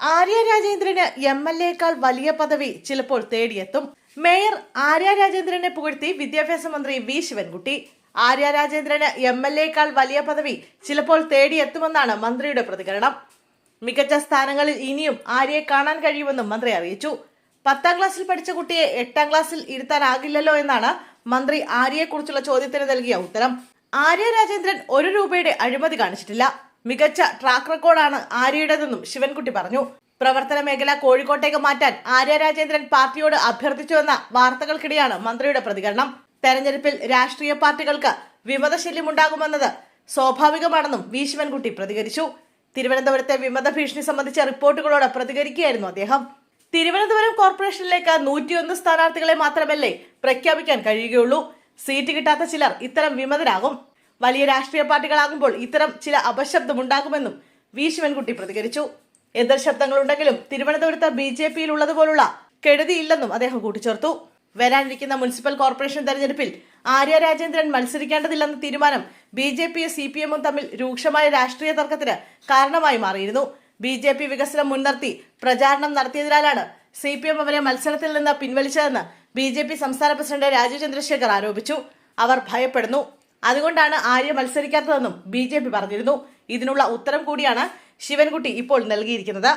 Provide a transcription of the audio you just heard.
ആര്യ രാജേന്ദ്രന് MLA-യേക്കാൾ വലിയ പദവി ചിലപ്പോൾ തേടിയെത്തും. മേയർ ആര്യ രാജേന്ദ്രനെ പുകഴ്ത്തി വിദ്യാഭ്യാസ മന്ത്രി വി ശിവൻകുട്ടി. ആര്യ രാജേന്ദ്രന് MLA-യേക്കാൾ വലിയ പദവി ചിലപ്പോൾ തേടിയെത്തുമെന്നാണ് മന്ത്രിയുടെ പ്രതികരണം. മികച്ച സ്ഥാനങ്ങളിൽ ഇനിയും ആര്യയെ കാണാൻ കഴിയുമെന്നും മന്ത്രി അറിയിച്ചു. 10ാം ക്ലാസ്സിൽ പഠിച്ച കുട്ടിയെ 8ാം ക്ലാസ്സിൽ ഇരുത്താനാകില്ലല്ലോ എന്നാണ് മന്ത്രി ആര്യയെക്കുറിച്ചുള്ള ചോദ്യത്തിന് നൽകിയ ഉത്തരം. ആര്യ രാജേന്ദ്രൻ 1 രൂപയുടെ അഴിമതി കാണിച്ചിട്ടില്ല. മികച്ച ട്രാക്ക് റെക്കോർഡാണ് ആര്യയുടേതെന്നും ശിവൻകുട്ടി പറഞ്ഞു. പ്രവർത്തന മേഖല കോഴിക്കോട്ടേക്ക് മാറ്റാൻ ആര്യ രാജേന്ദ്രൻ പാർട്ടിയോട് അഭ്യർത്ഥിച്ചുവെന്ന വാർത്തകൾക്കിടെയാണ് മന്ത്രിയുടെ പ്രതികരണം. തെരഞ്ഞെടുപ്പിൽ രാഷ്ട്രീയ പാർട്ടികൾക്ക് വിമതശല്യമുണ്ടാകുമെന്നത് സ്വാഭാവികമാണെന്നും വി ശിവൻകുട്ടി പ്രതികരിച്ചു. തിരുവനന്തപുരത്തെ വിമത ഭീഷണി സംബന്ധിച്ച റിപ്പോർട്ടുകളോട് പ്രതികരിക്കുകയായിരുന്നു അദ്ദേഹം. തിരുവനന്തപുരം കോർപ്പറേഷനിലേക്ക് 101 സ്ഥാനാർത്ഥികളെ മാത്രമല്ലേ പ്രഖ്യാപിക്കാൻ കഴിയുകയുള്ളൂ. സീറ്റ് കിട്ടാത്ത ചിലർ ഇത്തരം വിമതരാകും. വലിയ രാഷ്ട്രീയ പാർട്ടികളാകുമ്പോൾ ഇത്തരം ചില അപശബ്ദമുണ്ടാകുമെന്നും വി ശിവൻകുട്ടി പ്രതികരിച്ചു. എതിർ ശബ്ദങ്ങളുണ്ടെങ്കിലും തിരുവനന്തപുരത്ത് BJP-യിൽ ഉള്ളതുപോലുള്ള കെടുതിയില്ലെന്നും അദ്ദേഹം കൂട്ടിച്ചേർത്തു. വരാനിരിക്കുന്ന മുനിസിപ്പൽ കോർപ്പറേഷൻ തെരഞ്ഞെടുപ്പിൽ ആര്യ രാജേന്ദ്രൻ മത്സരിക്കേണ്ടതില്ലെന്ന തീരുമാനം BJP-യും CPM-ഉം തമ്മിൽ രൂക്ഷമായ രാഷ്ട്രീയ തർക്കത്തിന് കാരണമായി മാറിയിരുന്നു. BJP വികസനം മുൻനിർത്തി പ്രചാരണം നടത്തിയതിനാലാണ് CPM അവരെ മത്സരത്തിൽ നിന്ന് പിൻവലിച്ചതെന്ന് BJP സംസ്ഥാന പ്രസിഡന്റ് രാജീവ് ചന്ദ്രശേഖർ ആരോപിച്ചു. അവർ ഭയപ്പെടുന്നു, അതുകൊണ്ടാണ് ആര്യ മത്സരിക്കാത്തതെന്നും BJP പറഞ്ഞിരുന്നു. ഇതിനുള്ള ഉത്തരം കൂടിയാണ് ശിവൻകുട്ടി ഇപ്പോൾ നൽകിയിരിക്കുന്നത്.